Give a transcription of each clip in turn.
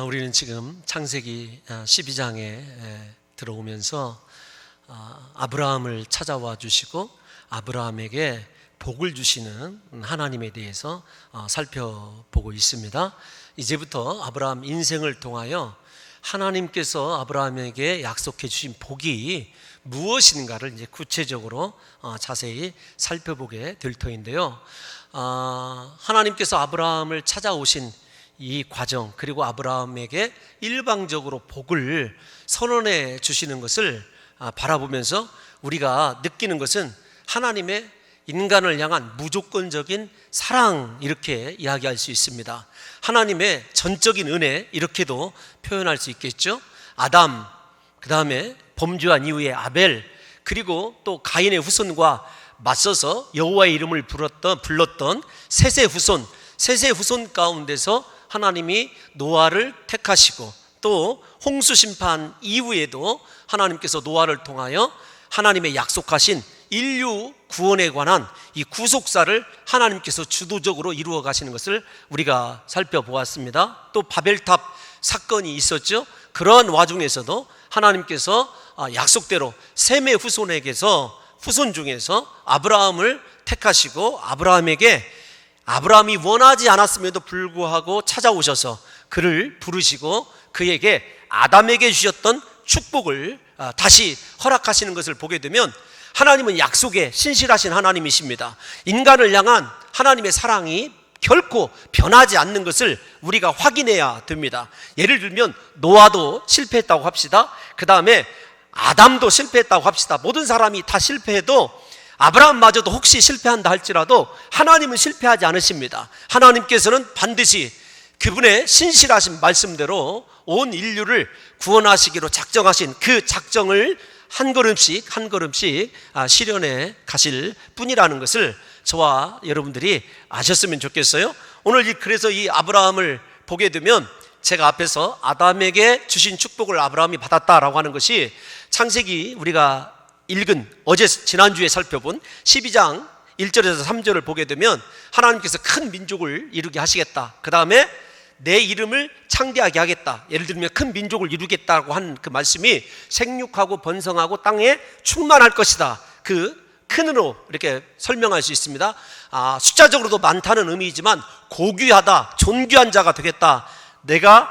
우리는 지금 창세기 12장에 들어오면서 아브라함을 찾아와 주시고 아브라함에게 복을 주시는 하나님에 대해서 살펴보고 있습니다. 이제부터 아브라함 인생을 통하여 하나님께서 아브라함에게 약속해 주신 복이 무엇인가를 이제 구체적으로 자세히 살펴보게 될 터인데요. 하나님께서 아브라함을 찾아오신 이 과정, 그리고 아브라함에게 일방적으로 복을 선언해 주시는 것을 바라보면서 우리가 느끼는 것은 하나님의 인간을 향한 무조건적인 사랑, 이렇게 이야기할 수 있습니다. 하나님의 전적인 은혜, 이렇게도 표현할 수 있겠죠. 아담, 그 다음에 범죄한 이후에 아벨, 그리고 또 가인의 후손과 맞서서 여호와의 이름을 불렀던 셋의 후손 가운데서 하나님이 노아를 택하시고, 또 홍수 심판 이후에도 하나님께서 노아를 통하여 하나님의 약속하신 인류 구원에 관한 이 구속사를 하나님께서 주도적으로 이루어 가시는 것을 우리가 살펴보았습니다. 또 바벨탑 사건이 있었죠. 그러한 와중에서도 하나님께서 약속대로 셈의 후손 중에서 아브라함을 택하시고 아브라함이 원하지 않았음에도 불구하고 찾아오셔서 그를 부르시고 그에게 아담에게 주셨던 축복을 다시 허락하시는 것을 보게 되면, 하나님은 약속에 신실하신 하나님이십니다. 인간을 향한 하나님의 사랑이 결코 변하지 않는 것을 우리가 확인해야 됩니다. 예를 들면 노아도 실패했다고 합시다. 그 다음에 아담도 실패했다고 합시다. 모든 사람이 다 실패해도 아브라함마저도 혹시 실패한다 할지라도 하나님은 실패하지 않으십니다. 하나님께서는 반드시 그분의 신실하신 말씀대로 온 인류를 구원하시기로 작정하신 그 작정을 한 걸음씩 실현해 가실 뿐이라는 것을 저와 여러분들이 아셨으면 좋겠어요. 오늘 그래서 이 아브라함을 보게 되면, 제가 앞에서 아담에게 주신 축복을 아브라함이 받았다라고 하는 것이 창세기 우리가 읽은 지난주에 살펴본 12장 1절에서 3절을 보게 되면, 하나님께서 큰 민족을 이루게 하시겠다, 그 다음에 내 이름을 창대하게 하겠다, 예를 들면 큰 민족을 이루겠다고 한 그 말씀이 생육하고 번성하고 땅에 충만할 것이다, 그 큰으로 이렇게 설명할 수 있습니다. 숫자적으로도 많다는 의미이지만 고귀하다, 존귀한 자가 되겠다, 내가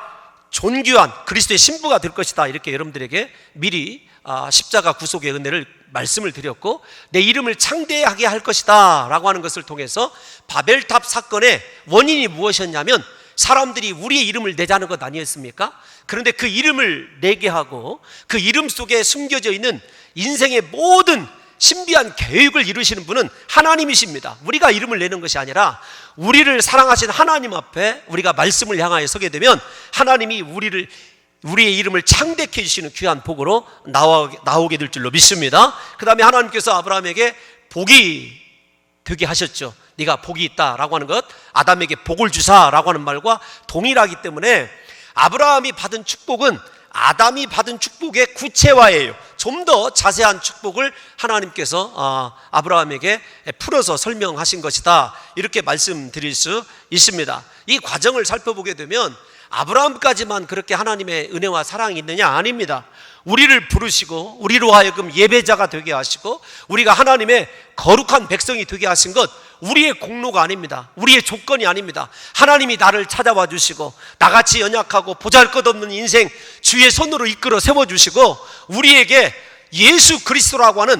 존귀한 그리스도의 신부가 될 것이다, 이렇게 여러분들에게 미리 십자가 구속의 은혜를 말씀을 드렸고, 내 이름을 창대하게 할 것이다 라고 하는 것을 통해서 바벨탑 사건의 원인이 무엇이었냐면, 사람들이 우리의 이름을 내자는 것 아니었습니까? 그런데 그 이름을 내게 하고 그 이름 속에 숨겨져 있는 인생의 모든 신비한 계획을 이루시는 분은 하나님이십니다. 우리가 이름을 내는 것이 아니라 우리를 사랑하신 하나님 앞에 우리가 말씀을 향하여 서게 되면 하나님이 우리의 이름을 창대케 해주시는 귀한 복으로 나오게 될 줄로 믿습니다. 그 다음에 하나님께서 아브라함에게 복이 되게 하셨죠. 네가 복이 있다라고 하는 것, 아담에게 복을 주사라고 하는 말과 동일하기 때문에 아브라함이 받은 축복은 아담이 받은 축복의 구체화예요. 좀 더 자세한 축복을 하나님께서 아브라함에게 풀어서 설명하신 것이다, 이렇게 말씀드릴 수 있습니다. 이 과정을 살펴보게 되면 아브라함까지만 그렇게 하나님의 은혜와 사랑이 있느냐? 아닙니다. 우리를 부르시고 우리로 하여금 예배자가 되게 하시고 우리가 하나님의 거룩한 백성이 되게 하신 것, 우리의 공로가 아닙니다. 우리의 조건이 아닙니다. 하나님이 나를 찾아와 주시고 나같이 연약하고 보잘것없는 인생 주의 손으로 이끌어 세워주시고 우리에게 예수 그리스도라고 하는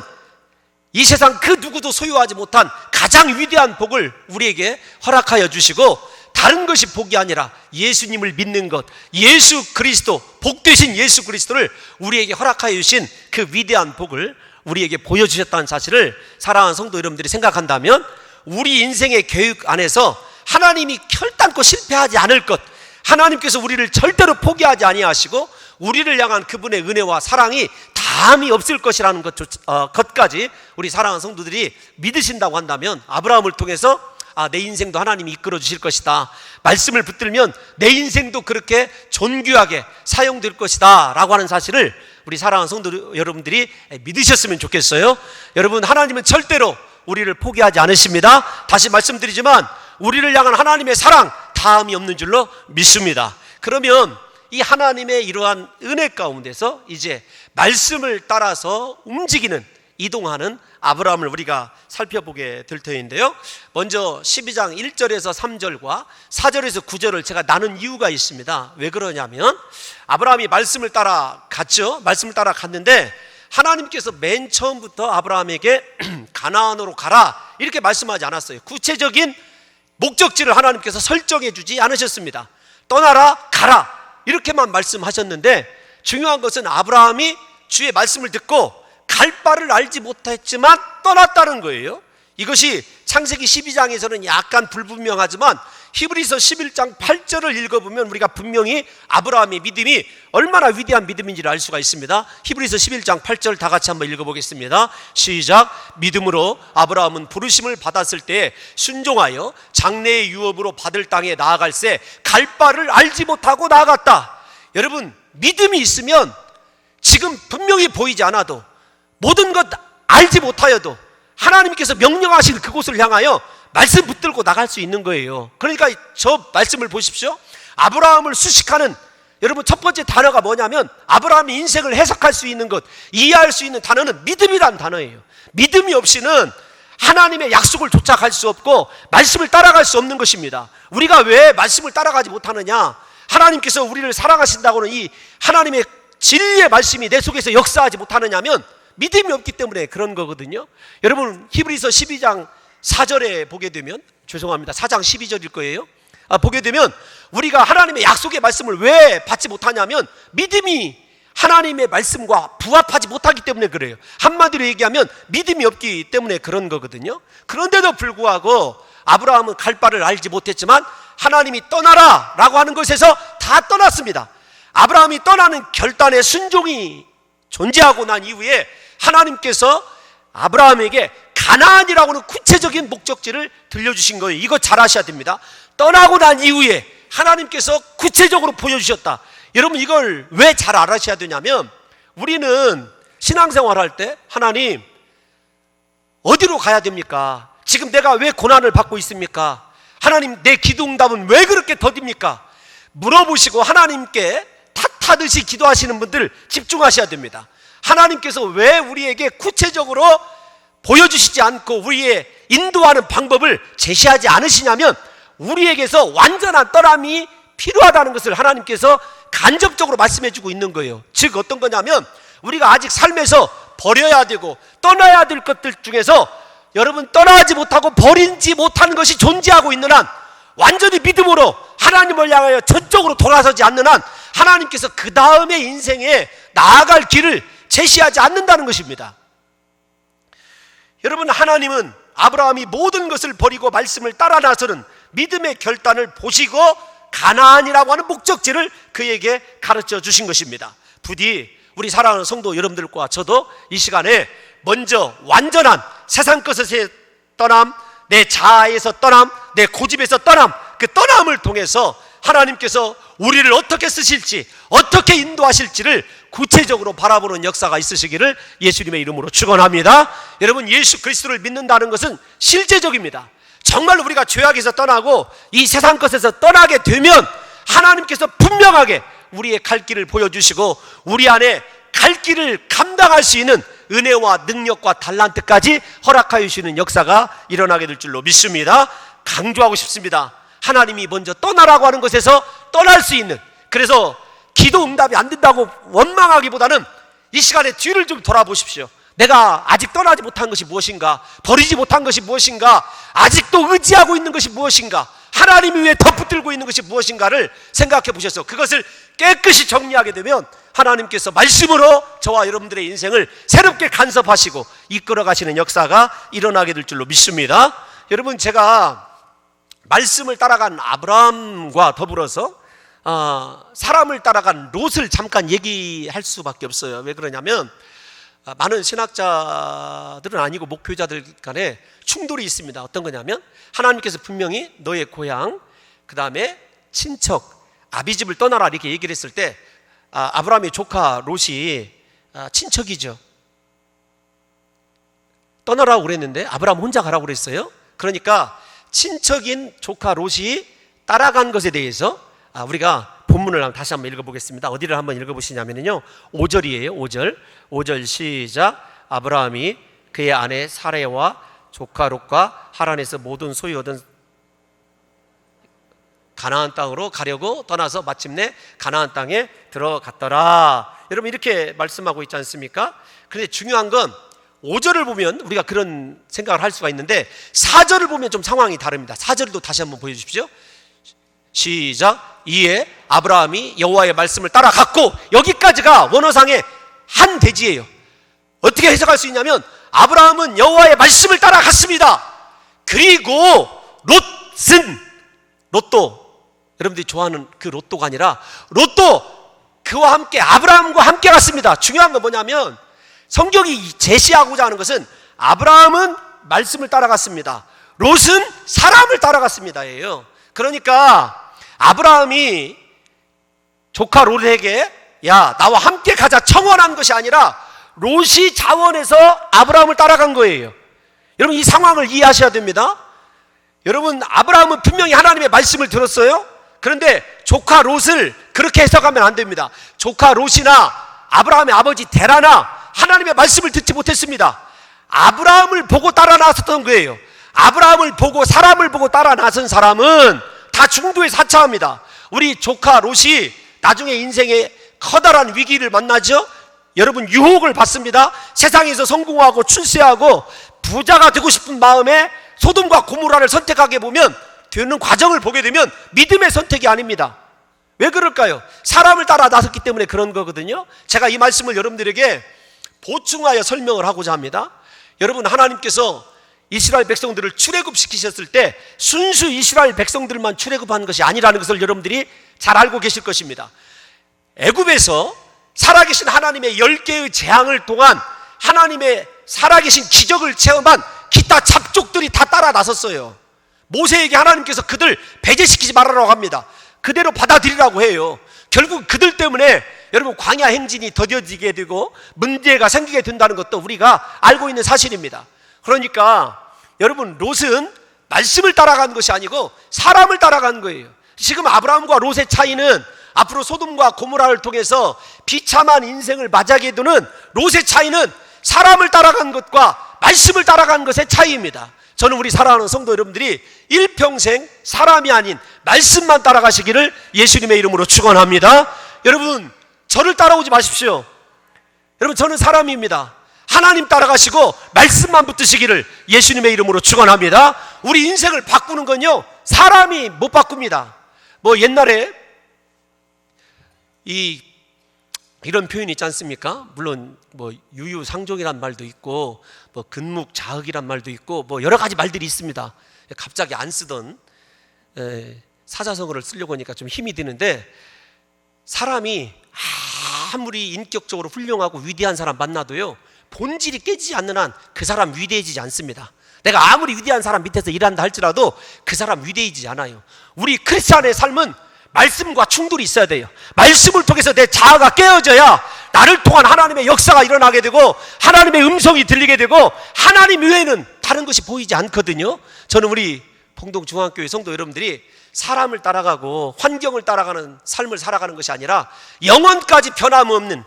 이 세상 그 누구도 소유하지 못한 가장 위대한 복을 우리에게 허락하여 주시고, 다른 것이 복이 아니라 예수님을 믿는 것, 예수 그리스도, 복되신 예수 그리스도를 우리에게 허락하여 주신 그 위대한 복을 우리에게 보여주셨다는 사실을 사랑하는 성도 여러분들이 생각한다면, 우리 인생의 계획 안에서 하나님이 결단코 실패하지 않을 것, 하나님께서 우리를 절대로 포기하지 아니하시고 우리를 향한 그분의 은혜와 사랑이 다함이 없을 것이라는 것까지 우리 사랑하는 성도들이 믿으신다고 한다면, 아브라함을 통해서 내 인생도 하나님이 이끌어 주실 것이다, 말씀을 붙들면 내 인생도 그렇게 존귀하게 사용될 것이다 라고 하는 사실을 우리 사랑하는 성도 여러분들이 믿으셨으면 좋겠어요. 여러분, 하나님은 절대로 우리를 포기하지 않으십니다. 다시 말씀드리지만 우리를 향한 하나님의 사랑 다함이 없는 줄로 믿습니다. 그러면 이 하나님의 이러한 은혜 가운데서 이제 말씀을 따라서 움직이는, 이동하는 아브라함을 우리가 살펴보게 될 터인데요, 먼저 12장 1절에서 3절과 4절에서 9절을 제가 나눈 이유가 있습니다. 왜 그러냐면 아브라함이 말씀을 따라 갔죠. 말씀을 따라 갔는데 하나님께서 맨 처음부터 아브라함에게 가나안으로 가라 이렇게 말씀하지 않았어요. 구체적인 목적지를 하나님께서 설정해 주지 않으셨습니다. 떠나라, 가라 이렇게만 말씀하셨는데, 중요한 것은 아브라함이 주의 말씀을 듣고 갈 바를 알지 못했지만 떠났다는 거예요. 이것이 창세기 12장에서는 약간 불분명하지만 히브리서 11장 8절을 읽어보면 우리가 분명히 아브라함의 믿음이 얼마나 위대한 믿음인지를 알 수가 있습니다. 히브리서 11장 8절 다 같이 한번 읽어보겠습니다. 시작. 믿음으로 아브라함은 부르심을 받았을 때 순종하여 장래의 유업으로 받을 땅에 나아갈새 갈 바를 알지 못하고 나아갔다. 여러분, 믿음이 있으면 지금 분명히 보이지 않아도, 모든 것 알지 못하여도 하나님께서 명령하신 그곳을 향하여 말씀 붙들고 나갈 수 있는 거예요. 그러니까 저 말씀을 보십시오. 아브라함을 수식하는, 여러분 첫 번째 단어가 뭐냐면 아브라함의 인생을 해석할 수 있는 것, 이해할 수 있는 단어는 믿음이란 단어예요. 믿음이 없이는 하나님의 약속을 쫓아갈 수 없고 말씀을 따라갈 수 없는 것입니다. 우리가 왜 말씀을 따라가지 못하느냐? 하나님께서 우리를 사랑하신다고는 이 하나님의 진리의 말씀이 내 속에서 역사하지 못하느냐면 믿음이 없기 때문에 그런 거거든요. 여러분 히브리서 12장 4절에 보게 되면, 죄송합니다, 4장 12절일 거예요. 보게 되면 우리가 하나님의 약속의 말씀을 왜 받지 못하냐면 믿음이 하나님의 말씀과 부합하지 못하기 때문에 그래요. 한마디로 얘기하면 믿음이 없기 때문에 그런 거거든요. 그런데도 불구하고 아브라함은 갈 바를 알지 못했지만 하나님이 떠나라 라고 하는 것에서 다 떠났습니다. 아브라함이 떠나는 결단의 순종이 존재하고 난 이후에 하나님께서 아브라함에게 가나안이라고 하는 구체적인 목적지를 들려주신 거예요. 이거 잘 아셔야 됩니다. 떠나고 난 이후에 하나님께서 구체적으로 보여주셨다. 여러분 이걸 왜 잘 알아셔야 되냐면, 우리는 신앙생활 할 때 하나님 어디로 가야 됩니까? 지금 내가 왜 고난을 받고 있습니까? 하나님 내 기도응답은 왜 그렇게 더딥니까? 물어보시고 하나님께 탓하듯이 기도하시는 분들 집중하셔야 됩니다. 하나님께서 왜 우리에게 구체적으로 보여주시지 않고 우리의 인도하는 방법을 제시하지 않으시냐면 우리에게서 완전한 떠남이 필요하다는 것을 하나님께서 간접적으로 말씀해주고 있는 거예요. 즉 어떤 거냐면 우리가 아직 삶에서 버려야 되고 떠나야 될 것들 중에서 여러분 떠나지 못하고 버리지 못하는 것이 존재하고 있는 한, 완전히 믿음으로 하나님을 향하여 전적으로 돌아서지 않는 한 하나님께서 그 다음의 인생에 나아갈 길을 제시하지 않는다는 것입니다. 여러분 하나님은 아브라함이 모든 것을 버리고 말씀을 따라 나서는 믿음의 결단을 보시고 가나안이라고 하는 목적지를 그에게 가르쳐 주신 것입니다. 부디 우리 사랑하는 성도 여러분들과 저도 이 시간에 먼저 완전한 세상 것에서 떠남, 내 자아에서 떠남, 내 고집에서 떠남, 그 떠남을 통해서 하나님께서 우리를 어떻게 쓰실지, 어떻게 인도하실지를 구체적으로 바라보는 역사가 있으시기를 예수님의 이름으로 축원합니다. 여러분 예수 그리스도를 믿는다는 것은 실제적입니다. 정말 우리가 죄악에서 떠나고 이 세상 것에서 떠나게 되면 하나님께서 분명하게 우리의 갈 길을 보여주시고 우리 안에 갈 길을 감당할 수 있는 은혜와 능력과 달란트까지 허락하여 주시는 역사가 일어나게 될 줄로 믿습니다. 강조하고 싶습니다. 하나님이 먼저 떠나라고 하는 것에서 떠날 수 있는, 그래서 기도 응답이 안 된다고 원망하기보다는 이 시간에 뒤를 좀 돌아보십시오. 내가 아직 떠나지 못한 것이 무엇인가, 버리지 못한 것이 무엇인가, 아직도 의지하고 있는 것이 무엇인가, 하나님이 위해 덧붙들고 있는 것이 무엇인가를 생각해 보셔서 그것을 깨끗이 정리하게 되면 하나님께서 말씀으로 저와 여러분들의 인생을 새롭게 간섭하시고 이끌어 가시는 역사가 일어나게 될 줄로 믿습니다. 여러분 제가 말씀을 따라간 아브라함과 더불어서 사람을 따라간 롯을 잠깐 얘기할 수밖에 없어요. 왜 그러냐면 많은 신학자들은 아니고 목회자들 간에 충돌이 있습니다. 어떤 거냐면 하나님께서 분명히 너의 고향, 그 다음에 친척, 아비집을 떠나라 이렇게 얘기를 했을 때 아브라함의 조카 롯이 친척이죠. 떠나라고 그랬는데 아브라함 혼자 가라고 그랬어요. 그러니까 친척인 조카 롯이 따라간 것에 대해서 우리가 본문을 다시 한번 읽어보겠습니다. 어디를 한번 읽어보시냐면요, 5절이에요. 5절 시작. 아브라함이 그의 아내 사레와 조카 롯과 하란에서 모든 소유 얻은 가나안 땅으로 가려고 떠나서 마침내 가나안 땅에 들어갔더라. 여러분, 이렇게 말씀하고 있지 않습니까? 그런데 중요한 건 5절을 보면 우리가 그런 생각을 할 수가 있는데 4절을 보면 좀 상황이 다릅니다. 4절도 다시 한번 보여주십시오. 시작. 이에 아브라함이 여호와의 말씀을 따라갔고, 여기까지가 원어상의 한 대지예요. 어떻게 해석할 수 있냐면 아브라함은 여호와의 말씀을 따라갔습니다. 그리고 롯은, 롯도, 여러분들이 좋아하는 그 롯도가 아니라 롯도 그와 함께, 아브라함과 함께 갔습니다. 중요한 건 뭐냐면 성경이 제시하고자 하는 것은 아브라함은 말씀을 따라갔습니다. 롯은 사람을 따라갔습니다. 그러니까 아브라함이 조카 롯에게 야, 나와 함께 가자 청원한 것이 아니라 롯이 자원해서 아브라함을 따라간 거예요. 여러분, 이 상황을 이해하셔야 됩니다. 여러분, 아브라함은 분명히 하나님의 말씀을 들었어요. 그런데 조카 롯을 그렇게 해석하면 안 됩니다. 조카 롯이나 아브라함의 아버지 데라나 하나님의 말씀을 듣지 못했습니다. 아브라함을 보고 따라 나섰던 거예요. 아브라함을 보고, 사람을 보고 따라 나선 사람은 다 중도에 사차합니다. 우리 조카 롯이 나중에 인생에 커다란 위기를 만나죠. 여러분, 유혹을 받습니다. 세상에서 성공하고 출세하고 부자가 되고 싶은 마음에 소돔과 고모라를 선택하게 보면, 되는 과정을 보게 되면 믿음의 선택이 아닙니다. 왜 그럴까요? 사람을 따라 나섰기 때문에 그런 거거든요. 제가 이 말씀을 여러분들에게 보충하여 설명을 하고자 합니다. 여러분, 하나님께서 이스라엘 백성들을 출애굽시키셨을 때 순수 이스라엘 백성들만 출애굽한 것이 아니라는 것을 여러분들이 잘 알고 계실 것입니다. 애굽에서 살아계신 하나님의 10개의 재앙을 통한 하나님의 살아계신 기적을 체험한 기타 잡족들이 다 따라 나섰어요. 모세에게 하나님께서 그들 배제시키지 말아라고 합니다. 그대로 받아들이라고 해요. 결국 그들 때문에 여러분, 광야 행진이 더뎌지게 되고 문제가 생기게 된다는 것도 우리가 알고 있는 사실입니다. 그러니까 여러분, 롯은 말씀을 따라간 것이 아니고 사람을 따라간 거예요. 지금 아브라함과 롯의 차이는 앞으로 소돔과 고모라를 통해서 비참한 인생을 맞이하게 되는 롯의 차이는 사람을 따라간 것과 말씀을 따라간 것의 차이입니다. 저는 우리 사랑하는 성도 여러분들이 일평생 사람이 아닌 말씀만 따라가시기를 예수님의 이름으로 축원합니다. 여러분, 저를 따라오지 마십시오. 여러분, 저는 사람입니다. 하나님 따라가시고 말씀만 붙드시기를 예수님의 이름으로 축원합니다. 우리 인생을 바꾸는 건요, 사람이 못 바꿉니다. 뭐 옛날에 이런 표현이 있지 않습니까? 물론 뭐 유유상종이란 말도 있고 뭐 근묵자흑이란 말도 있고 뭐 여러 가지 말들이 있습니다. 갑자기 안 쓰던 사자성어를 쓰려고 하니까 좀 힘이 드는데, 사람이 아무리 인격적으로 훌륭하고 위대한 사람 만나도요, 본질이 깨지지 않는 한 그 사람 위대해지지 않습니다. 내가 아무리 위대한 사람 밑에서 일한다 할지라도 그 사람 위대해지지 않아요. 우리 크리스찬의 삶은 말씀과 충돌이 있어야 돼요. 말씀을 통해서 내 자아가 깨어져야 나를 통한 하나님의 역사가 일어나게 되고 하나님의 음성이 들리게 되고 하나님 외에는 다른 것이 보이지 않거든요. 저는 우리 봉동중앙교회 성도 여러분들이 사람을 따라가고 환경을 따라가는 삶을 살아가는 것이 아니라 영원까지 변함없는,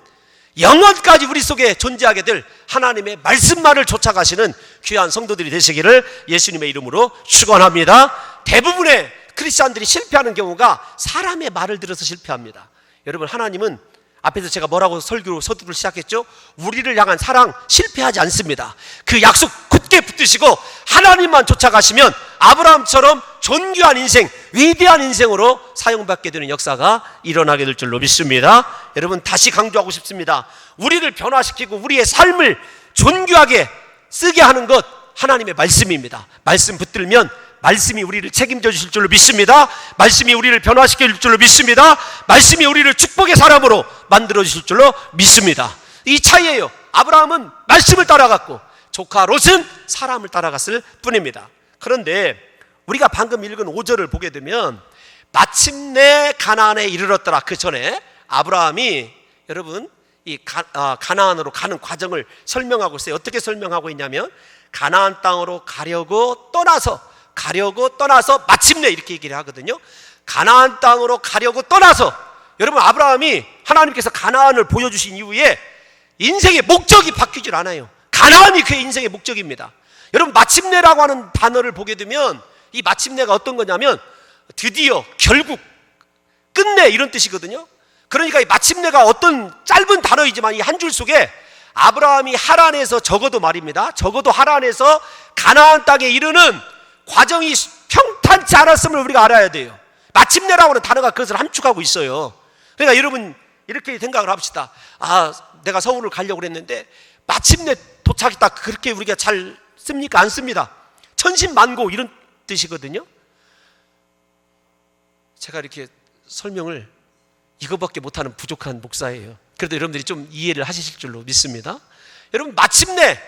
영원까지 우리 속에 존재하게 될 하나님의 말씀만을 쫓아가시는 귀한 성도들이 되시기를 예수님의 이름으로 축원합니다. 대부분의 크리스찬들이 실패하는 경우가 사람의 말을 들어서 실패합니다. 여러분, 하나님은 앞에서 제가 뭐라고 서두를 시작했죠? 우리를 향한 사랑 실패하지 않습니다. 그 약속 굳게 붙드시고 하나님만 쫓아가시면 아브라함처럼 존귀한 인생, 위대한 인생으로 사용받게 되는 역사가 일어나게 될 줄로 믿습니다. 여러분, 다시 강조하고 싶습니다. 우리를 변화시키고 우리의 삶을 존귀하게 쓰게 하는 것, 하나님의 말씀입니다. 말씀 붙들면 말씀이 우리를 책임져 주실 줄로 믿습니다. 말씀이 우리를 변화시켜 줄 줄로 믿습니다. 말씀이 우리를 축복의 사람으로 만들어 주실 줄로 믿습니다. 이 차이예요. 아브라함은 말씀을 따라갔고 조카 롯은 사람을 따라갔을 뿐입니다. 그런데 우리가 방금 읽은 5절을 보게 되면 마침내 가나안에 이르렀더라. 그 전에 아브라함이, 여러분, 이 가나안으로 가는 과정을 설명하고 있어요. 어떻게 설명하고 있냐면 가나안 땅으로 가려고 떠나서 마침내 이렇게 얘기를 하거든요. 가나안 땅으로 가려고 떠나서 여러분, 아브라함이 하나님께서 가나안을 보여주신 이후에 인생의 목적이 바뀌질 않아요. 가나안이 그의 인생의 목적입니다. 여러분, 마침내라고 하는 단어를 보게 되면 이 마침내가 어떤 거냐면 드디어, 결국, 끝내 이런 뜻이거든요. 그러니까 이 마침내가 어떤 짧은 단어이지만 이 한 줄 속에 아브라함이 하란에서, 적어도 말입니다, 적어도 하란에서 가나안 땅에 이르는 과정이 평탄치 않았음을 우리가 알아야 돼요. 마침내라고 하는 단어가 그것을 함축하고 있어요. 그러니까 여러분, 이렇게 생각을 합시다. 내가 서울을 가려고 그랬는데 마침내 도착했다. 그렇게 우리가 잘 씁니까? 안 씁니다. 천신만고 이런 뜻이거든요. 제가 이렇게 설명을 이거밖에 못하는 부족한 목사예요. 그래도 여러분들이 좀 이해를 하실 줄로 믿습니다. 여러분, 마침내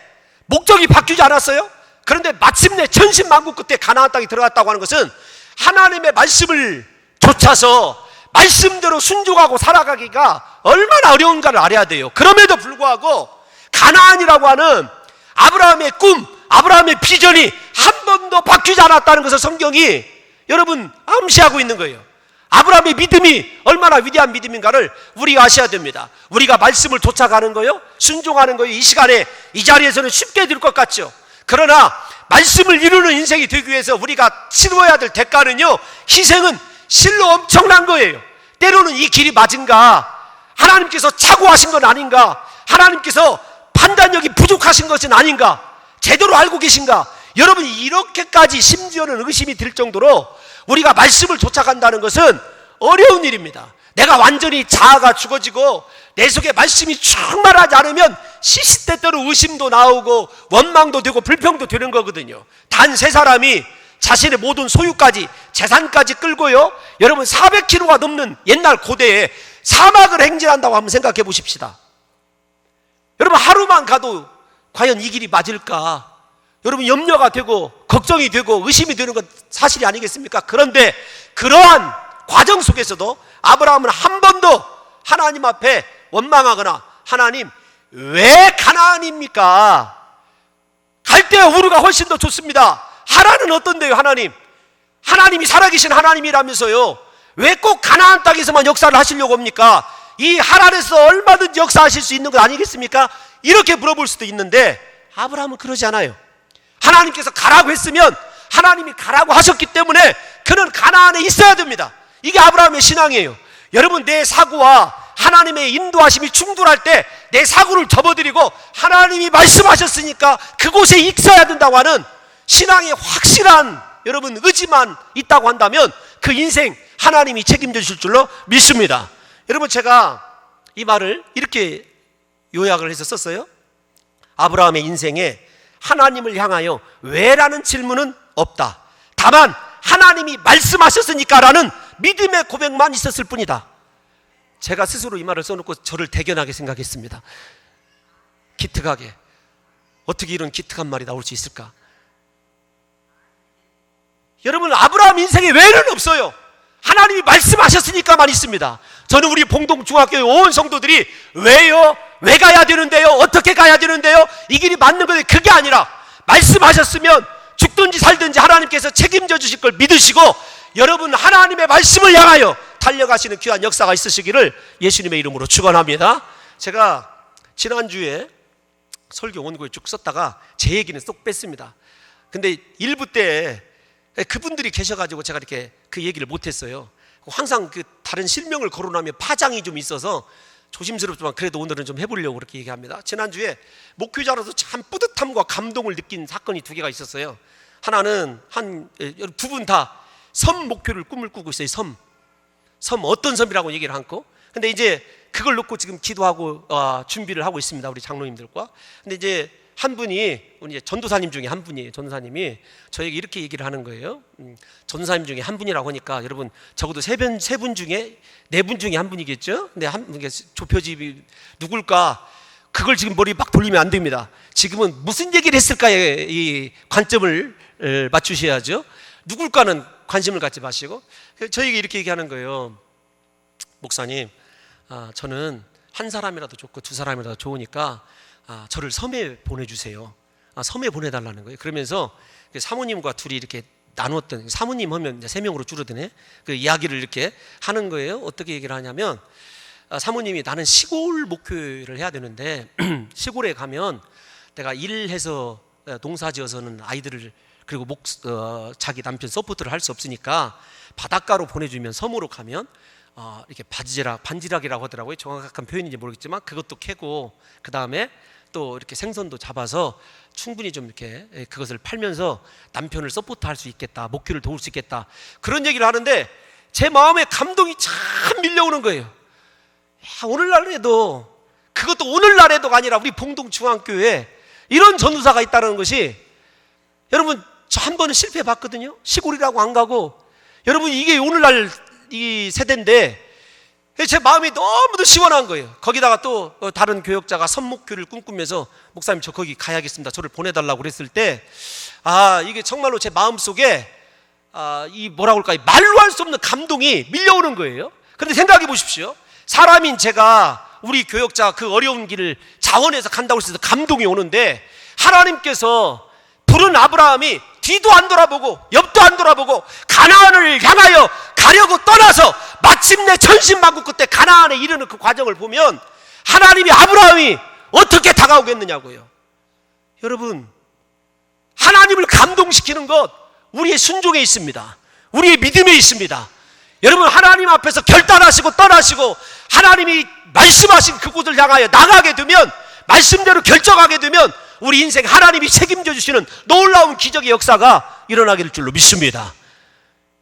목적이 바뀌지 않았어요? 그런데 마침내 천신만고 끝에 가나안 땅에 들어갔다고 하는 것은 하나님의 말씀을 좇아서 말씀대로 순종하고 살아가기가 얼마나 어려운가를 알아야 돼요. 그럼에도 불구하고 가나안이라고 하는 아브라함의 꿈, 아브라함의 비전이 한 번도 바뀌지 않았다는 것을 성경이 여러분 암시하고 있는 거예요. 아브라함의 믿음이 얼마나 위대한 믿음인가를 우리가 아셔야 됩니다. 우리가 말씀을 쫓아가는 거요, 순종하는 거요, 이 시간에 이 자리에서는 쉽게 될 것 같죠. 그러나 말씀을 이루는 인생이 되기 위해서 우리가 치러야 될 대가는요, 희생은 실로 엄청난 거예요. 때로는 이 길이 맞은가, 하나님께서 착오하신 건 아닌가, 하나님께서 판단력이 부족하신 것은 아닌가, 제대로 알고 계신가, 여러분 이렇게까지 심지어는 의심이 들 정도로 우리가 말씀을 쫓아간다는 것은 어려운 일입니다. 내가 완전히 자아가 죽어지고 내 속에 말씀이 충만하지 않으면 시시때때로 의심도 나오고 원망도 되고 불평도 되는 거거든요. 단 세 사람이 자신의 모든 소유까지, 재산까지 끌고요, 여러분 400km가 넘는 옛날 고대에 사막을 행진한다고 한번 생각해 보십시다. 여러분, 하루만 가도 과연 이 길이 맞을까, 여러분 염려가 되고 걱정이 되고 의심이 되는 건 사실이 아니겠습니까? 그런데 그러한 과정 속에서도 아브라함은 한 번도 하나님 앞에 원망하거나, 하나님 왜 가나안입니까? 갈대아 우르가 훨씬 더 좋습니다. 하란은 어떤데요? 하나님이 살아계신 하나님이라면서요, 왜 꼭 가나안 땅에서만 역사를 하시려고 합니까? 이 하란에서 얼마든지 역사하실 수 있는 것 아니겠습니까? 이렇게 물어볼 수도 있는데 아브라함은 그러지 않아요. 하나님께서 가라고 했으면 하나님이 가라고 하셨기 때문에 그는 가나안에 있어야 됩니다. 이게 아브라함의 신앙이에요. 여러분, 내 사고와 하나님의 인도하심이 충돌할 때 내 사고를 접어드리고 하나님이 말씀하셨으니까 그곳에 있어야 된다고 하는 신앙의 확실한 여러분 의지만 있다고 한다면 그 인생 하나님이 책임져 주실 줄로 믿습니다. 여러분, 제가 이 말을 이렇게 요약을 해서 썼어요. 아브라함의 인생에 하나님을 향하여 왜라는 질문은 없다. 다만 하나님이 말씀하셨으니까 라는 믿음의 고백만 있었을 뿐이다. 제가 스스로 이 말을 써놓고 저를 대견하게 생각했습니다. 기특하게. 어떻게 이런 기특한 말이 나올 수 있을까? 여러분, 아브라함 인생에 왜는 없어요. 하나님이 말씀하셨으니까만 있습니다. 저는 우리 봉동중학교의 온 성도들이 왜요? 왜 가야 되는데요? 어떻게 가야 되는데요? 이 길이 맞는 건데, 그게 아니라 말씀하셨으면 죽든지 살든지 하나님께서 책임져 주실 걸 믿으시고 여러분 하나님의 말씀을 향하여 달려가시는 귀한 역사가 있으시기를 예수님의 이름으로 축원합니다. 제가 지난주에 설교 원고에 쭉 썼다가 제 얘기는 쏙 뺐습니다. 근데 일부 때 그분들이 계셔가지고 제가 이렇게 그 얘기를 못했어요. 항상 그 다른 실명을 거론하면 파장이 좀 있어서 조심스럽지만 그래도 오늘은 좀 해보려고 그렇게 얘기합니다. 지난주에 목회자로서 참 뿌듯함과 감동을 느낀 사건이 두 개가 있었어요. 하나는 두 분 다 섬 목표를 꿈을 꾸고 있어요. 섬 어떤 섬이라고 얘기를 않고, 근데 이제 그걸 놓고 지금 기도하고 준비를 하고 있습니다. 우리 장로님들과. 근데 이제 한 분이 우리 전도사님 중에 한 분이에요. 전도사님이 저에게 이렇게 얘기를 하는 거예요. 전도사님 중에 한 분이라고 하니까 여러분 적어도 세 분 중에 네 분 중에 한 분이겠죠. 근데 좁혀집이 누굴까? 그걸 지금 머리 막 돌리면 안 됩니다. 지금은 무슨 얘기를 했을까에 이 관점을 맞추셔야죠. 누굴까는 관심을 갖지 마시고 저에게 이렇게 얘기하는 거예요. 목사님, 저는 한 사람이라도 좋고 두 사람이라도 좋으니까 저를 섬에 보내주세요. 섬에 보내달라는 거예요. 그러면서 사모님과 둘이 이렇게 나누었던, 사모님 하면 이제 3명으로 줄어드네. 그 이야기를 이렇게 하는 거예요. 어떻게 얘기를 하냐면, 사모님이 나는 시골 목회를 해야 되는데 시골에 가면 내가 일해서 농사 지어서는 아이들을 그리고 자기 남편 서포트를 할 수 없으니까 바닷가로 보내주면, 섬으로 가면 이렇게 반지락이라고 하더라고요. 정확한 표현인지 모르겠지만 그것도 캐고, 그 다음에 또 이렇게 생선도 잡아서 충분히 좀 이렇게 그것을 팔면서 남편을 서포트할 수 있겠다, 목표를 도울 수 있겠다, 그런 얘기를 하는데 제 마음에 감동이 참 밀려오는 거예요. 오늘날에도, 그것도 오늘날에도가 아니라 우리 봉동중앙교회에 이런 전도사가 있다는 것이, 여러분 저 한 번은 실패해 봤거든요. 시골이라고 안 가고. 여러분 이게 오늘날 이 세대인데 제 마음이 너무도 시원한 거예요. 거기다가 또 다른 교역자가 선목교를 꿈꾸면서 목사님 저 거기 가야겠습니다, 저를 보내달라고 그랬을 때 이게 정말로 제 마음속에 이 뭐라고 할까요, 말로 할 수 없는 감동이 밀려오는 거예요. 그런데 생각해 보십시오. 사람인 제가 우리 교역자 그 어려운 길을 자원해서 간다고 해서 감동이 오는데, 하나님께서 부른 아브라함이 뒤도 안 돌아보고 옆도 안 돌아보고 가나안을 향하여 가려고 떠나서 마침내 천신만고 끝에 가나안에 이르는 그 과정을 보면 하나님이 아브라함이 어떻게 다가오겠느냐고요. 여러분, 하나님을 감동시키는 것 우리의 순종에 있습니다. 우리의 믿음에 있습니다. 여러분, 하나님 앞에서 결단하시고 떠나시고 하나님이 말씀하신 그곳을 향하여 나가게 되면, 말씀대로 결정하게 되면 우리 인생 하나님이 책임져 주시는 놀라운 기적의 역사가 일어나게 될 줄로 믿습니다.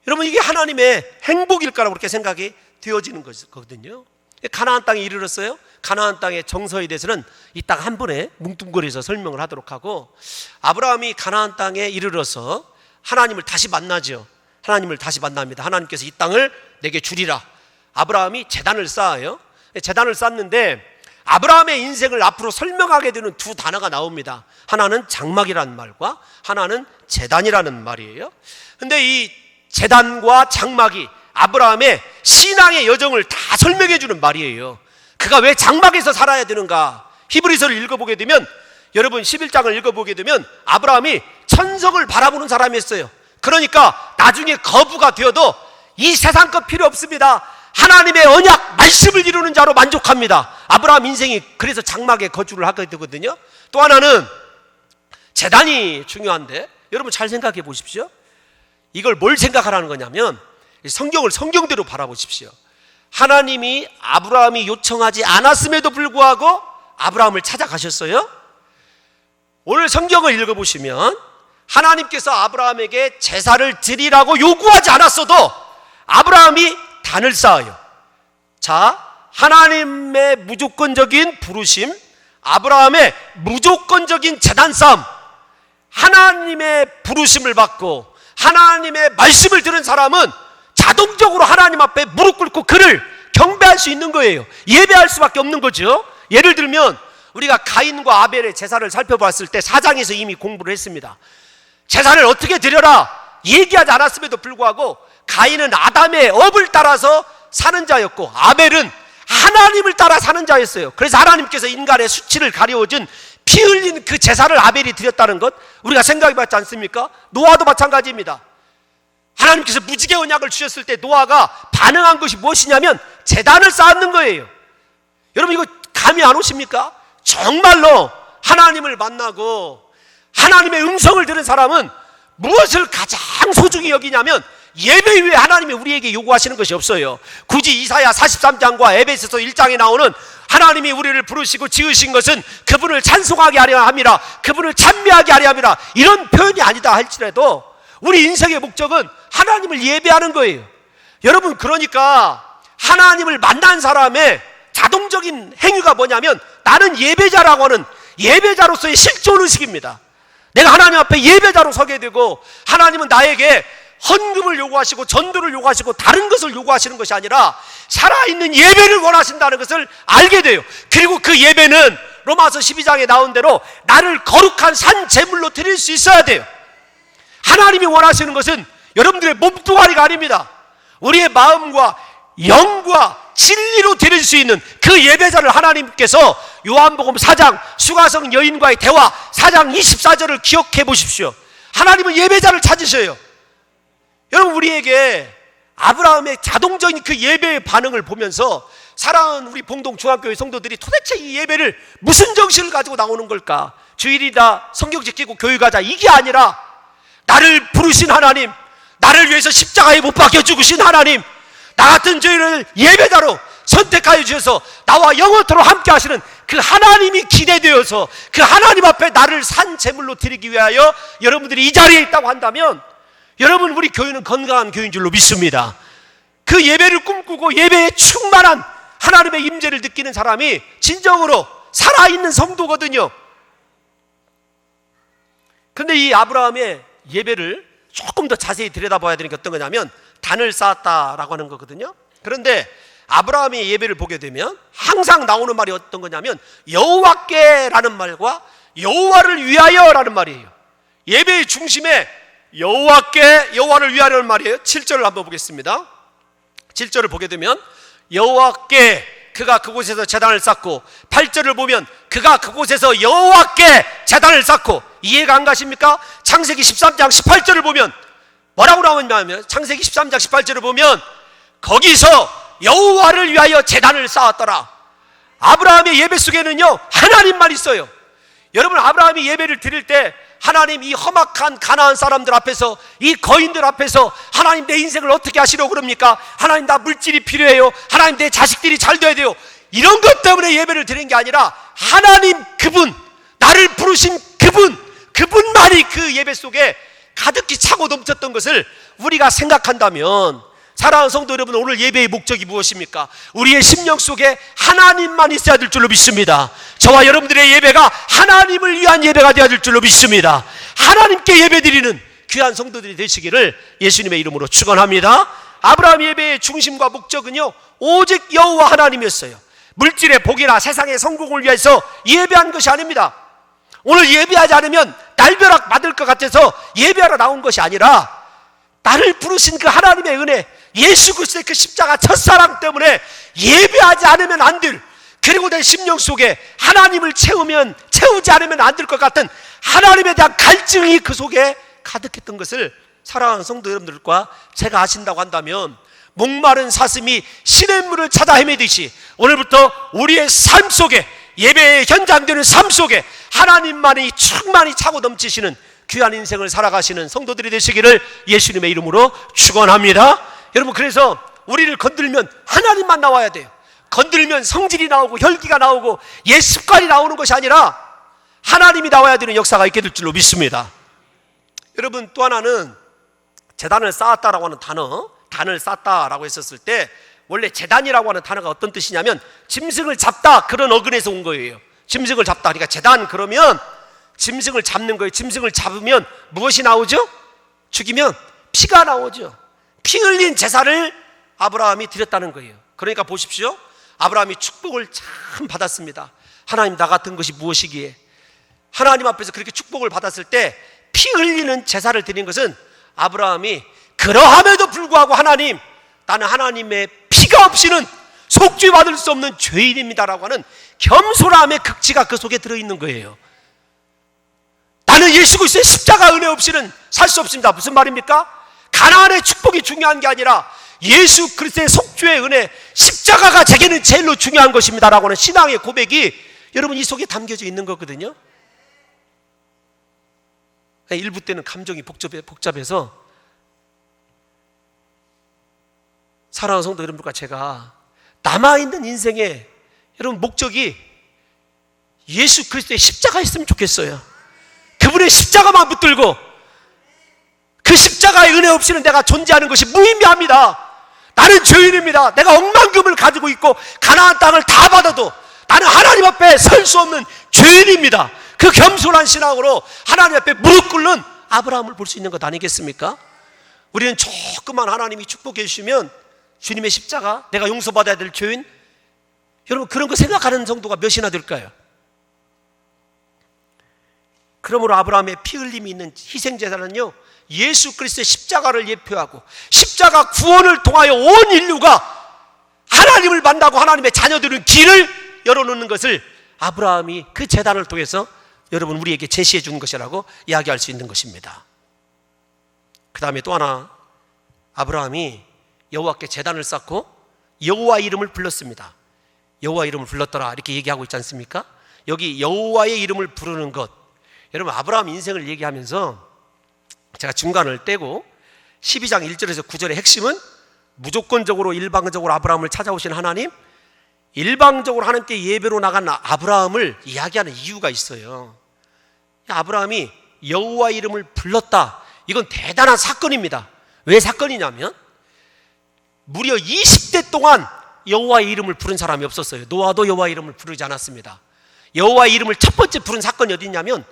여러분, 이게 하나님의 행복일 거라고 그렇게 생각이 되어지는 거거든요. 가나안 땅에 이르렀어요. 가나안 땅의 정서에 대해서는 이따가 한 번에 뭉뚱그려서 설명을 하도록 하고, 아브라함이 가나안 땅에 이르러서 하나님을 다시 만나죠. 하나님을 다시 만납니다. 하나님께서 이 땅을 내게 주리라. 아브라함이 제단을 쌓아요. 제단을 쌓는데 아브라함의 인생을 앞으로 설명하게 되는 두 단어가 나옵니다. 하나는 장막이라는 말과 하나는 제단이라는 말이에요. 근데 이 제단과 장막이 아브라함의 신앙의 여정을 다 설명해 주는 말이에요. 그가 왜 장막에서 살아야 되는가? 히브리서를 읽어보게 되면, 여러분 11장을 읽어보게 되면 아브라함이 천석을 바라보는 사람이었어요. 그러니까 나중에 거부가 되어도 이 세상 것 필요 없습니다, 하나님의 언약 말씀을 이루는 자로 만족합니다. 아브라함 인생이 그래서 장막에 거주를 하게 되거든요. 또 하나는 제단이 중요한데, 여러분 잘 생각해 보십시오. 이걸 뭘 생각하라는 거냐면, 성경을 성경대로 바라보십시오. 하나님이 아브라함이 요청하지 않았음에도 불구하고 아브라함을 찾아가셨어요. 오늘 성경을 읽어보시면 하나님께서 아브라함에게 제사를 드리라고 요구하지 않았어도 아브라함이 단을 쌓아요. 자, 하나님의 무조건적인 부르심, 아브라함의 무조건적인 제단 쌓음, 하나님의 부르심을 받고 하나님의 말씀을 들은 사람은 자동적으로 하나님 앞에 무릎 꿇고 그를 경배할 수 있는 거예요. 예배할 수밖에 없는 거죠. 예를 들면 우리가 가인과 아벨의 제사를 살펴봤을 때 4장에서 이미 공부를 했습니다. 제사를 어떻게 드려라 얘기하지 않았음에도 불구하고 가인은 아담의 업을 따라서 사는 자였고 아벨은 하나님을 따라 사는 자였어요. 그래서 하나님께서 인간의 수치를 가려워준 피 흘린 그 제사를 아벨이 드렸다는 것 우리가 생각해봤지 않습니까? 노아도 마찬가지입니다. 하나님께서 무지개 언약을 주셨을 때 노아가 반응한 것이 무엇이냐면 제단을 쌓는 거예요. 여러분 이거 감이 안 오십니까? 정말로 하나님을 만나고 하나님의 음성을 들은 사람은 무엇을 가장 소중히 여기냐면 예배 위에 하나님이 우리에게 요구하시는 것이 없어요. 굳이 이사야 43장과 에베소서 1장에 나오는 하나님이 우리를 부르시고 지으신 것은 그분을 찬송하게 하려 함이라, 그분을 찬미하게 하려 함이라, 이런 표현이 아니다 할지라도 우리 인생의 목적은 하나님을 예배하는 거예요. 여러분 그러니까 하나님을 만난 사람의 자동적인 행위가 뭐냐면 나는 예배자라고 하는 예배자로서의 실존의식입니다. 내가 하나님 앞에 예배자로 서게 되고 하나님은 나에게 헌금을 요구하시고 전도를 요구하시고 다른 것을 요구하시는 것이 아니라 살아있는 예배를 원하신다는 것을 알게 돼요. 그리고 그 예배는 로마서 12장에 나온 대로 나를 거룩한 산 제물로 드릴 수 있어야 돼요. 하나님이 원하시는 것은 여러분들의 몸뚱아리가 아닙니다. 우리의 마음과 영과 진리로 드릴 수 있는 그 예배자를 하나님께서 요한복음 4장 수가성 여인과의 대화 4장 24절을 기억해 보십시오. 하나님은 예배자를 찾으셔요. 여러분, 우리에게 아브라함의 자동적인 그 예배의 반응을 보면서 사랑하는 우리 봉동 중앙교회 성도들이 도대체 이 예배를 무슨 정신을 가지고 나오는 걸까? 주일이다, 성경 지키고 교회 가자, 이게 아니라 나를 부르신 하나님, 나를 위해서 십자가에 못 박혀 죽으신 하나님, 나 같은 죄인을 예배자로 선택하여 주셔서 나와 영원토록 함께 하시는 그 하나님이 기대되어서 그 하나님 앞에 나를 산 제물로 드리기 위하여 여러분들이 이 자리에 있다고 한다면, 여러분, 우리 교회는 건강한 교회인 줄로 믿습니다. 그 예배를 꿈꾸고 예배에 충만한 하나님의 임재를 느끼는 사람이 진정으로 살아있는 성도거든요. 근데 이 아브라함의 예배를 조금 더 자세히 들여다봐야 되는 게 어떤 거냐면 단을 쌓았다라고 하는 거거든요. 그런데 아브라함의 예배를 보게 되면 항상 나오는 말이 어떤 거냐면 여호와께라는 말과 여호와를 위하여라는 말이에요. 예배의 중심에 여호와께, 여호와를 위하여라는 말이에요. 7절을 한번 보겠습니다. 7절을 보게 되면 여호와께 그가 그곳에서 제단을 쌓고, 8절을 보면 그가 그곳에서 여호와께 제단을 쌓고. 이해가 안 가십니까? 창세기 13장 18절을 보면 뭐라고 나오냐면, 창세기 13장 18절을 보면 거기서 여호와를 위하여 제단을 쌓았더라. 아브라함의 예배 속에는요 하나님만 있어요. 여러분, 아브라함이 예배를 드릴 때 하나님, 이 험악한 가나안 사람들 앞에서, 이 거인들 앞에서 하나님 내 인생을 어떻게 하시려고 그럽니까? 하나님 나 물질이 필요해요. 하나님 내 자식들이 잘 돼야 돼요. 이런 것 때문에 예배를 드리는 게 아니라 하나님 그분, 나를 부르신 그분만이 그 예배 속에 가득히 차고 넘쳤던 것을 우리가 생각한다면, 사랑하는 성도 여러분, 오늘 예배의 목적이 무엇입니까? 우리의 심령 속에 하나님만 있어야 될 줄로 믿습니다. 저와 여러분들의 예배가 하나님을 위한 예배가 되어야 될 줄로 믿습니다. 하나님께 예배드리는 귀한 성도들이 되시기를 예수님의 이름으로 축원합니다. 아브라함 예배의 중심과 목적은요 오직 여호와 하나님이었어요. 물질의 복이나 세상의 성공을 위해서 예배한 것이 아닙니다. 오늘 예배하지 않으면 날벼락 맞을 것 같아서 예배하러 나온 것이 아니라, 나를 부르신 그 하나님의 은혜, 예수 그리스도의 그 십자가 첫사랑 때문에 예배하지 않으면 안 될, 그리고 내 심령 속에 하나님을 채우지 않으면 안 될 것 같은 하나님에 대한 갈증이 그 속에 가득했던 것을 사랑하는 성도 여러분들과 제가 아신다고 한다면, 목마른 사슴이 시냇물을 찾아 헤매듯이 오늘부터 우리의 삶 속에, 예배의 현장 되는 삶 속에 하나님만이 충만히 차고 넘치시는 귀한 인생을 살아가시는 성도들이 되시기를 예수님의 이름으로 축원합니다. 여러분, 그래서 우리를 건들면 하나님만 나와야 돼요. 건들면 성질이 나오고 혈기가 나오고 옛 습관이 나오는 것이 아니라 하나님이 나와야 되는 역사가 있게 될 줄로 믿습니다. 여러분, 또 하나는 제단을 쌓았다라고 하는 단어, 단을 쌓다라고 했었을 때 원래 제단이라고 하는 단어가 어떤 뜻이냐면 짐승을 잡다, 그런 어근에서 온 거예요. 짐승을 잡다. 그러니까 제단 그러면 짐승을 잡는 거예요. 짐승을 잡으면 무엇이 나오죠? 죽이면 피가 나오죠. 피 흘린 제사를 아브라함이 드렸다는 거예요. 그러니까 보십시오, 아브라함이 축복을 참 받았습니다. 하나님, 나 같은 것이 무엇이기에? 하나님 앞에서 그렇게 축복을 받았을 때 피 흘리는 제사를 드린 것은 아브라함이 그러함에도 불구하고 하나님, 나는 하나님의 피가 없이는 속죄받을 수 없는 죄인입니다라고 하는 겸손함의 극치가 그 속에 들어있는 거예요. 나는 예수 그리스도의 십자가 은혜 없이는 살 수 없습니다. 무슨 말입니까? 가나안의 축복이 중요한 게 아니라 예수 그리스도의 속죄의 은혜, 십자가가 제게는 제일로 중요한 것입니다라고 하는 신앙의 고백이 여러분 이 속에 담겨져 있는 거거든요. 일부 때는 감정이 복잡해서 사랑하는 성도 여러분과 제가 남아있는 인생의 여러분 목적이 예수 그리스도의 십자가였으면 좋겠어요. 그분의 십자가만 붙들고, 그 십자가의 은혜 없이는 내가 존재하는 것이 무의미합니다. 나는 죄인입니다. 내가 억만금을 가지고 있고 가나안 땅을 다 받아도 나는 하나님 앞에 설 수 없는 죄인입니다. 그 겸손한 신앙으로 하나님 앞에 무릎 꿇는 아브라함을 볼 수 있는 것 아니겠습니까? 우리는 조금만 하나님이 축복해 주시면 주님의 십자가, 내가 용서받아야 될 죄인, 여러분 그런 거 생각하는 정도가 몇이나 될까요? 그러므로 아브라함의 피 흘림이 있는 희생제사는요 예수 그리스도의 십자가를 예표하고 십자가 구원을 통하여 온 인류가 하나님을 만나고 하나님의 자녀들은 길을 열어놓는 것을 아브라함이 그 제단을 통해서 여러분 우리에게 제시해 주는 것이라고 이야기할 수 있는 것입니다. 그 다음에 또 하나 아브라함이 여호와께 제단을 쌓고 여호와 이름을 불렀습니다. 여호와 이름을 불렀더라 이렇게 얘기하고 있지 않습니까? 여기 여호와의 이름을 부르는 것, 여러분 아브라함 인생을 얘기하면서 제가 중간을 떼고 12장 1절에서 9절의 핵심은 무조건적으로 일방적으로 아브라함을 찾아오신 하나님, 일방적으로 하나님께 예배로 나간 아브라함을 이야기하는 이유가 있어요. 아브라함이 여호와 이름을 불렀다. 이건 대단한 사건입니다. 왜 사건이냐면 무려 20대 동안 여호와의 이름을 부른 사람이 없었어요. 노아도 여호와 이름을 부르지 않았습니다. 여호와의 이름을 첫 번째 부른 사건이 어디냐면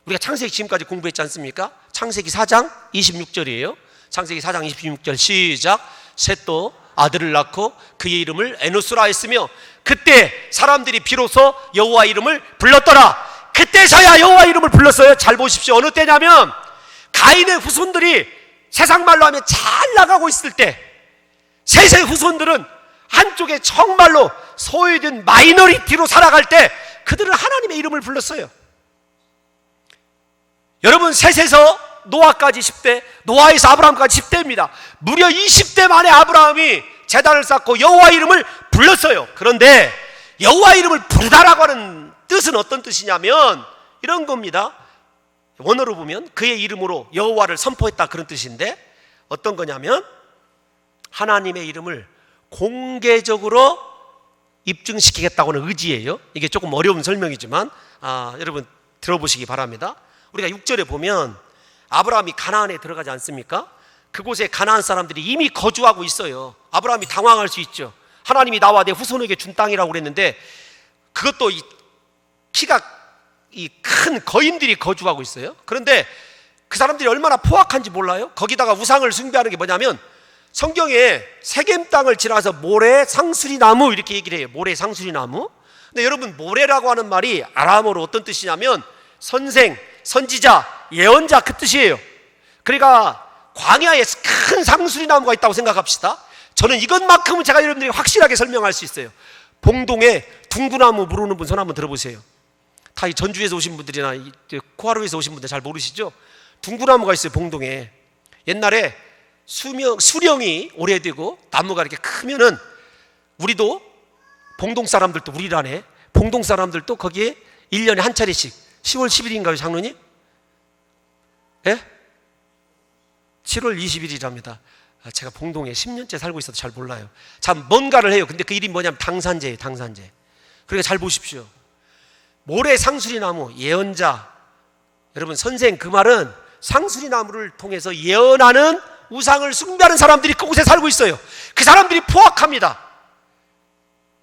우리가 창세기 지금까지 공부했지 않습니까? 창세기 4장 26절이에요. 창세기 4장 26절 시작. 셋도 아들을 낳고 그의 이름을 에노스라 했으며 그때 사람들이 비로소 여호와 이름을 불렀더라. 그때서야 여호와 이름을 불렀어요. 잘 보십시오. 어느 때냐면 가인의 후손들이 세상 말로 하면 잘 나가고 있을 때, 셋의 후손들은 한쪽에 정말로 소외된 마이너리티로 살아갈 때 그들은 하나님의 이름을 불렀어요. 여러분 셋에서 노아까지 10대, 노아에서 아브라함까지 10대입니다. 무려 20대 만에 아브라함이 제단을 쌓고 여호와 이름을 불렀어요. 그런데 여호와 이름을 부르다라고 하는 뜻은 어떤 뜻이냐면 이런 겁니다. 원어로 보면 그의 이름으로 여호와를 선포했다 그런 뜻인데 어떤 거냐면 하나님의 이름을 공개적으로 입증시키겠다고는 의지예요. 이게 조금 어려운 설명이지만 여러분 들어보시기 바랍니다. 우리가 6절에 보면 아브라함이 가나안에 들어가지 않습니까? 그곳에 가나안 사람들이 이미 거주하고 있어요. 아브라함이 당황할 수 있죠. 하나님이 나와 내 후손에게 준 땅이라고 그랬는데 그것도 키가 큰 거인들이 거주하고 있어요. 그런데 그 사람들이 얼마나 포악한지 몰라요? 거기다가 우상을 숭배하는 게 뭐냐면 성경에 세겜 땅을 지나서 모래 상수리 나무 이렇게 얘기를 해요. 모래 상수리 나무. 근데 여러분 모래라고 하는 말이 아람어로 어떤 뜻이냐면 선생, 선지자, 예언자 그 뜻이에요. 그러니까 광야에 큰 상수리 나무가 있다고 생각합시다. 저는 이것만큼은 제가 여러분들에게 확실하게 설명할 수 있어요. 봉동에 둥구나무 모르는 분 손 한번 들어보세요. 다 이 전주에서 오신 분들이나 코하루에서 오신 분들 잘 모르시죠? 둥구나무가 있어요. 봉동에. 옛날에 수령이 오래되고 나무가 이렇게 크면은 우리도 봉동 사람들도 우리라네. 봉동 사람들도 거기에 1년에 한 차례씩 10월 10일인가요 장로님? 예? 7월 20일이랍니다. 제가 봉동에 10년째 살고 있어도 잘 몰라요. 참 뭔가를 해요. 근데 그 이름이 뭐냐면 당산제예요. 당산제. 그러니까 잘 보십시오. 모래 상수리 나무, 예언자. 여러분 선생 그 말은 상수리 나무를 통해서 예언하는 우상을 숭배하는 사람들이 그곳에 살고 있어요. 그 사람들이 포악합니다.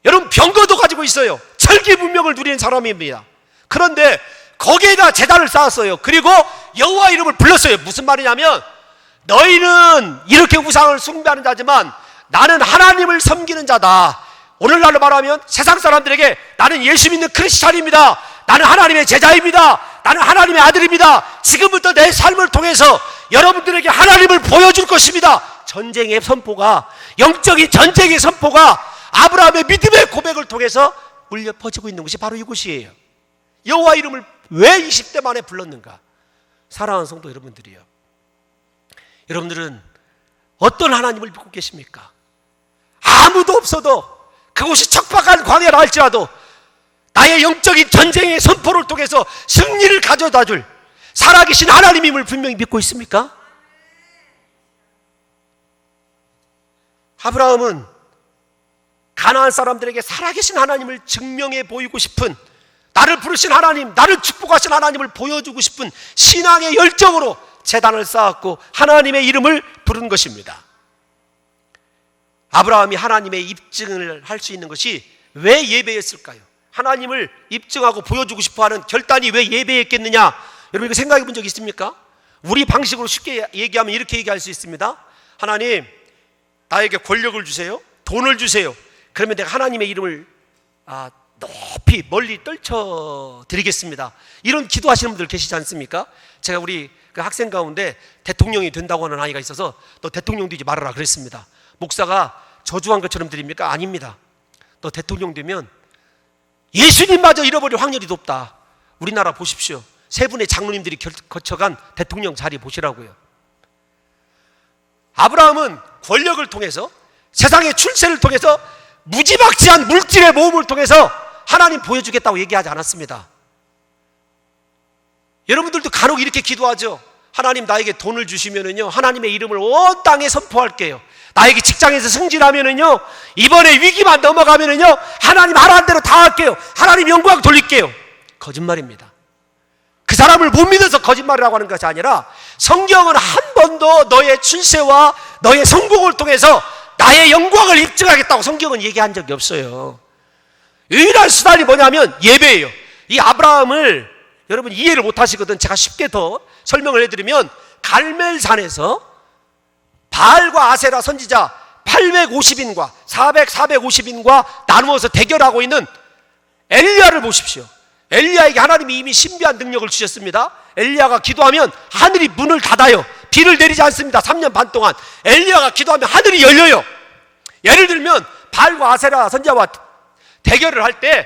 여러분 병거도 가지고 있어요. 철기 문명을 누리는 사람입니다. 그런데 거기에다 제단을 쌓았어요. 그리고 여호와 이름을 불렀어요. 무슨 말이냐면 너희는 이렇게 우상을 숭배하는 자지만 나는 하나님을 섬기는 자다. 오늘날로 말하면 세상 사람들에게 나는 예수 믿는 크리스찬입니다. 나는 하나님의 제자입니다. 나는 하나님의 아들입니다. 지금부터 내 삶을 통해서 여러분들에게 하나님을 보여줄 것입니다. 전쟁의 선포가, 영적인 전쟁의 선포가 아브라함의 믿음의 고백을 통해서 울려 퍼지고 있는 것이 바로 이곳이에요. 여호와 이름을 왜 20대 만에 불렀는가? 사랑하는 성도 여러분들이요, 여러분들은 어떤 하나님을 믿고 계십니까? 아무도 없어도 그곳이 척박한 광야라 할지라도 나의 영적인 전쟁의 선포를 통해서 승리를 가져다 줄 살아계신 하나님임을 분명히 믿고 있습니까? 아브라함은 가나안 사람들에게 살아계신 하나님을 증명해 보이고 싶은, 나를 부르신 하나님, 나를 축복하신 하나님을 보여주고 싶은 신앙의 열정으로 제단을 쌓았고 하나님의 이름을 부른 것입니다. 아브라함이 하나님의 입증을 할 수 있는 것이 왜 예배였을까요? 하나님을 입증하고 보여주고 싶어하는 결단이 왜 예배였겠느냐? 여러분 이거 생각해 본 적 있습니까? 우리 방식으로 쉽게 얘기하면 이렇게 얘기할 수 있습니다. 하나님, 나에게 권력을 주세요. 돈을 주세요. 그러면 내가 하나님의 이름을 높이 멀리 떨쳐드리겠습니다. 이런 기도하시는 분들 계시지 않습니까? 제가 우리 그 학생 가운데 대통령이 된다고 하는 아이가 있어서 너 대통령 되지 말아라 그랬습니다. 목사가 저주한 것처럼 드립니까? 아닙니다. 너 대통령 되면 예수님마저 잃어버릴 확률이 높다. 우리나라 보십시오. 세 분의 장로님들이 거쳐간 대통령 자리 보시라고요. 아브라함은 권력을 통해서, 세상의 출세를 통해서, 무지막지한 물질의 모험을 통해서 하나님 보여주겠다고 얘기하지 않았습니다. 여러분들도 간혹 이렇게 기도하죠. 하나님 나에게 돈을 주시면은요, 하나님의 이름을 온 땅에 선포할게요. 나에게 직장에서 승진하면은요, 이번에 위기만 넘어가면은요, 하나님 하라는 대로 다 할게요. 하나님 영광 돌릴게요. 거짓말입니다. 그 사람을 못 믿어서 거짓말이라고 하는 것이 아니라, 성경은 한 번도 너의 출세와 너의 성공을 통해서 나의 영광을 입증하겠다고 성경은 얘기한 적이 없어요. 유일한 수단이 뭐냐면 예배예요. 이 아브라함을 여러분 이해를 못 하시거든. 제가 쉽게 더 설명을 해드리면, 갈멜산에서 바알과 아세라 선지자 850인과 450인과 나누어서 대결하고 있는 엘리야를 보십시오. 엘리야에게 하나님이 이미 신비한 능력을 주셨습니다. 엘리야가 기도하면 하늘이 문을 닫아요. 비를 내리지 않습니다. 3년 반 동안. 엘리야가 기도하면 하늘이 열려요. 예를 들면 바알과 아세라 선지자와 대결을 할 때,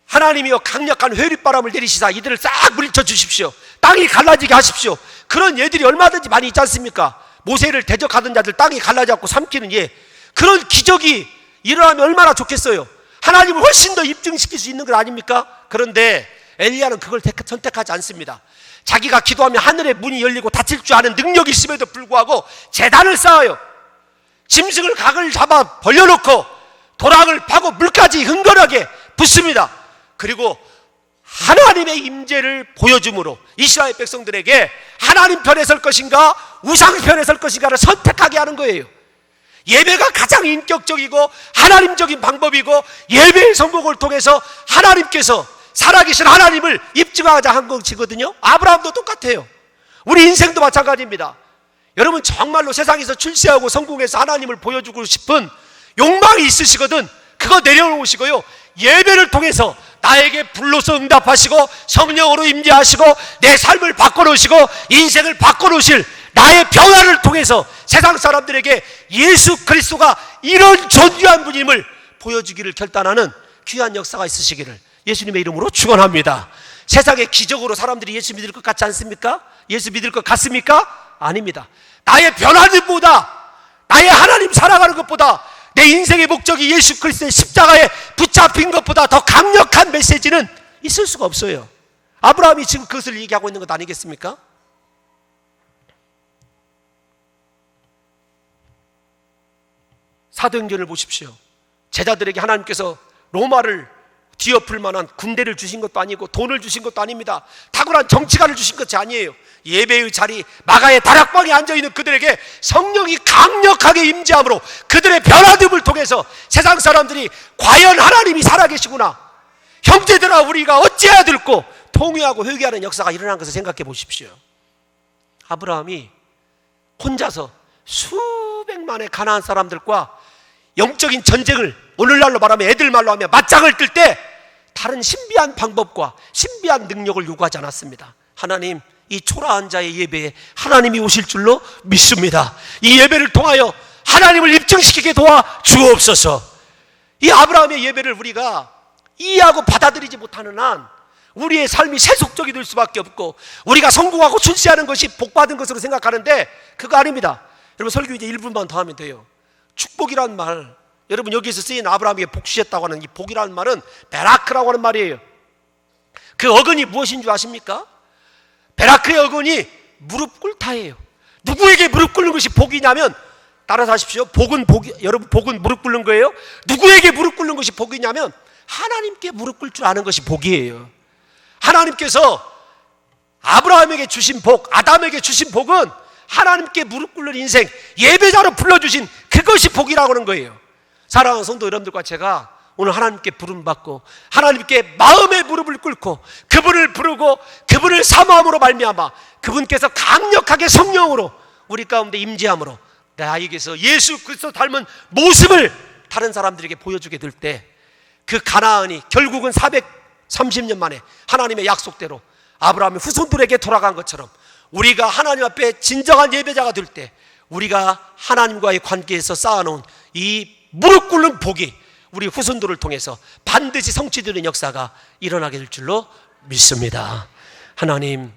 하나님이여 강력한 회류바람을 내리시사 이들을 싹 물리쳐 주십시오. 땅이 갈라지게 하십시오. 그런 예들이 얼마든지 많이 있지 않습니까? 모세를 대적하던 자들 땅이 갈라져 갖고 삼키는 예, 그런 기적이 일어나면 얼마나 좋겠어요. 하나님을 훨씬 더 입증시킬 수 있는 것 아닙니까? 그런데 엘리야는 그걸 선택하지 않습니다. 자기가 기도하면 하늘의 문이 열리고 닫힐 줄 아는 능력이 있음에도 불구하고 제단을 쌓아요. 짐승을 각을 잡아 벌려놓고 도랑을 파고 물까지 흥건하게 붓습니다. 그리고 하나님의 임재를 보여줌으로 이스라엘 백성들에게 하나님 편에 설 것인가 우상 편에 설 것인가를 선택하게 하는 거예요. 예배가 가장 인격적이고 하나님적인 방법이고, 예배의 성공을 통해서 하나님께서 살아계신 하나님을 입증하자 한 것이거든요. 아브라함도 똑같아요. 우리 인생도 마찬가지입니다. 여러분 정말로 세상에서 출세하고 성공해서 하나님을 보여주고 싶은 욕망이 있으시거든. 그거 내려놓으시고요, 예배를 통해서 나에게 불로서 응답하시고 성령으로 임재하시고 내 삶을 바꿔놓으시고 인생을 바꿔놓으실 나의 변화를 통해서 세상 사람들에게 예수 그리스도가 이런 존귀한 분임을 보여주기를 결단하는 귀한 역사가 있으시기를 예수님의 이름으로 축원합니다. 세상에 기적으로 사람들이 예수 믿을 것 같지 않습니까? 예수 믿을 것 같습니까? 아닙니다. 나의 변화됨보다, 나의 하나님 사랑하는 것보다, 내 인생의 목적이 예수 그리스도의 십자가에 붙잡힌 것보다 더 강력한 메시지는 있을 수가 없어요. 아브라함이 지금 그것을 얘기하고 있는 것 아니겠습니까? 사도행전을 보십시오. 제자들에게 하나님께서 로마를 뒤엎을 만한 군대를 주신 것도 아니고 돈을 주신 것도 아닙니다. 탁월한 정치가를 주신 것이 아니에요. 예배의 자리 마가의 다락방에 앉아있는 그들에게 성령이 강력하게 임재함으로 그들의 변화됨을 통해서 세상 사람들이 과연 하나님이 살아계시구나, 형제들아 우리가 어찌해야 될고 통회하고 회개하는 역사가 일어난 것을 생각해 보십시오. 아브라함이 혼자서 수백만의 가나안 사람들과 영적인 전쟁을, 오늘날로 말하면 애들 말로 하면 맞짱을 뜰 때 다른 신비한 방법과 신비한 능력을 요구하지 않았습니다. 하나님, 이 초라한 자의 예배에 하나님이 오실 줄로 믿습니다. 이 예배를 통하여 하나님을 입증시키게 도와 주옵소서. 이 아브라함의 예배를 우리가 이해하고 받아들이지 못하는 한 우리의 삶이 세속적이 될 수밖에 없고, 우리가 성공하고 출세하는 것이 복받은 것으로 생각하는데 그거 아닙니다. 여러분 설교 이제 1분만 더 하면 돼요. 축복이란 말, 여러분 여기에서 쓰인 아브라함에게 복 주셨다고 하는 이 복이라는 말은 베라크라고 하는 말이에요. 그 어근이 무엇인 줄 아십니까? 베라크의 어근이 무릎 꿇다예요. 누구에게 무릎 꿇는 것이 복이냐면, 따라서 하십시오. 복은 복이, 여러분 복은 무릎 꿇는 거예요. 누구에게 무릎 꿇는 것이 복이냐면 하나님께 무릎 꿇을 줄 아는 것이 복이에요. 하나님께서 아브라함에게 주신 복, 아담에게 주신 복은 하나님께 무릎 꿇는 인생, 예배자로 불러주신 그것이 복이라고 하는 거예요. 사랑하는 성도 여러분들과 제가 오늘 하나님께 부름받고 하나님께 마음의 무릎을 꿇고 그분을 부르고 그분을 사모함으로 말미암아 그분께서 강력하게 성령으로 우리 가운데 임재함으로 나에게서 예수 그리스도 닮은 모습을 다른 사람들에게 보여주게 될 때, 그 가나안이 결국은 430년 만에 하나님의 약속대로 아브라함의 후손들에게 돌아간 것처럼 우리가 하나님 앞에 진정한 예배자가 될 때, 우리가 하나님과의 관계에서 쌓아놓은 이 무릎 꿇는 복이 우리 후손들을 통해서 반드시 성취되는 역사가 일어나게 될 줄로 믿습니다. 하나님,